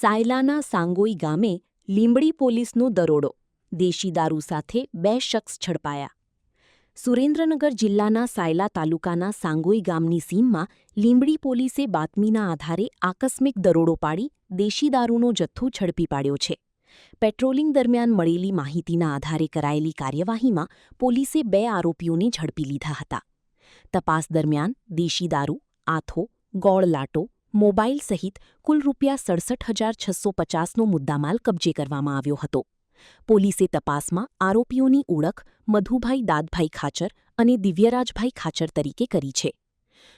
સાયલાના સાંગોઈ ગામે લીંબડી પોલીસનો દરોડો, દેશી દારૂ સાથે 2 શખ્સ ઝડપાયા. સુરેન્દ્રનગર જિલ્લાના સાયલા તાલુકાના સાંગોઈ ગામની સીમમાં લીંબડી પોલીસે બાતમીના આધારે આકસ્મિક દરોડો પાડી દેશી દારૂનો જથ્થો ઝડપી પાડ્યો છે. પેટ્રોલિંગ દરમિયાન મળેલી માહિતીના આધારે કરાયેલી કાર્યવાહીમાં પોલીસે 2 આરોપીઓને ઝડપી લીધા હતા. તપાસ દરમિયાન દેશી દારૂ, આથો, ગોળ લાટો, મોબાઈલ સહિત કુલ ₹67,650નો મુદ્દામાલ કબજે કરવામાં આવ્યો હતો. પોલીસે તપાસમાં આરોપીઓની ઓળખ મધુભાઈ દાદભાઈ ખાચર અને દિવ્યરાજભાઈ ખાચર તરીકે કરી છે.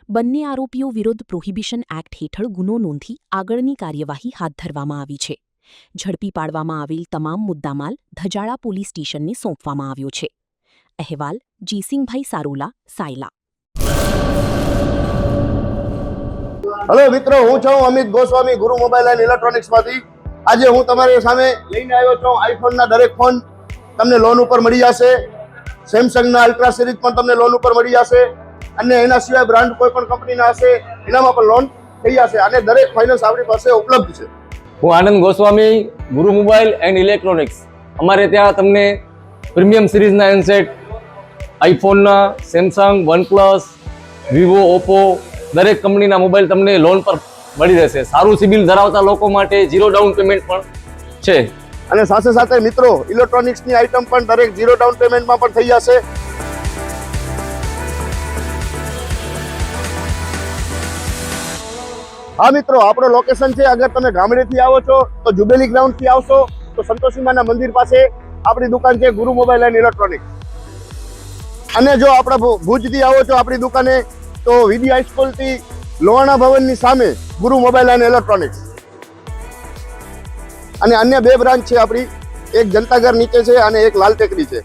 બંને આરોપીઓ વિરુદ્ધ પ્રોહિબિશન એક્ટ હેઠળ ગુનો નોંધી આગળની કાર્યવાહી હાથ ધરવામાં આવી છે. ઝડપી પાડવામાં આવેલ તમામ મુદ્દામાલ ધજાળા પોલીસ સ્ટેશનને સોંપવામાં આવ્યો છે. અહેવાલ જીસિંગભાઈ સારોલા, સાયલા. હેલો મિત્રો, હું છું અમિત ગોસ્વામી, ગુરુ મોબાઈલ એન્ડ ઇલેક્ટ્રોનિક્સમાંથી. આજે હું તમારી સામે લઈને આવ્યો છું આઈફોનના દરેક ફોન તમને લોન ઉપર મળી જશે. સેમસંગના અલ્ટ્રા સિરીઝ પણ તમને લોન ઉપર મળી જશે અને એના સિવાય બ્રાન્ડ કોઈ પણ કંપનીના હશે એનામાં પણ લોન થઈ જશે અને દરેક ફાઇનાન્સ આપણી પાસે ઉપલબ્ધ છે. હું આનંદ ગોસ્વામી, ગુરુ મોબાઈલ એન્ડ ઇલેક્ટ્રોનિક્સ. અમારે ત્યાં તમને પ્રીમિયમ સિરીઝના હેન્ડસેટ, આઈફોનના, સેમસંગ, વનપ્લસ, વિવો, ઓપ્પો દરેક કંપનીના મોબાઈલ તમને લોન પર મળી રહેશે. સારું સિબિલ ધરાવતા લોકો માટે 0 ડાઉન પેમેન્ટ પણ છે. અને સાથે સાથે મિત્રો ઇલેક્ટ્રોનિક્સની આઇટમ પણ દરેક 0 ડાઉન પેમેન્ટમાં પણ થઈ જશે. હા મિત્રો, આપણો લોકેશન છે, અગર તમે ગામડેથી આવો છો તો જુબેલી ગ્રાઉન્ડથી આવશો તો સંતોષીમાના મંદિર પાસે આપણી દુકાન છે ગુરુ મોબાઈલ એન્ડ ઇલેક્ટ્રોનિક્સ. અને જો આપણે ભુજથી આવો છો આપણી દુકાને તો વીડી હાઈસ્કૂલથી લોહાણા ભવનની સામે ગુરુ મોબાઈલ એન્ડ ઇલેક્ટ્રોનિક્સ. અને અન્ય 2 બ્રાન્ચ છે આપણી, એક જનતાગર નીચે છે અને એક લાલ ટેકરી છે.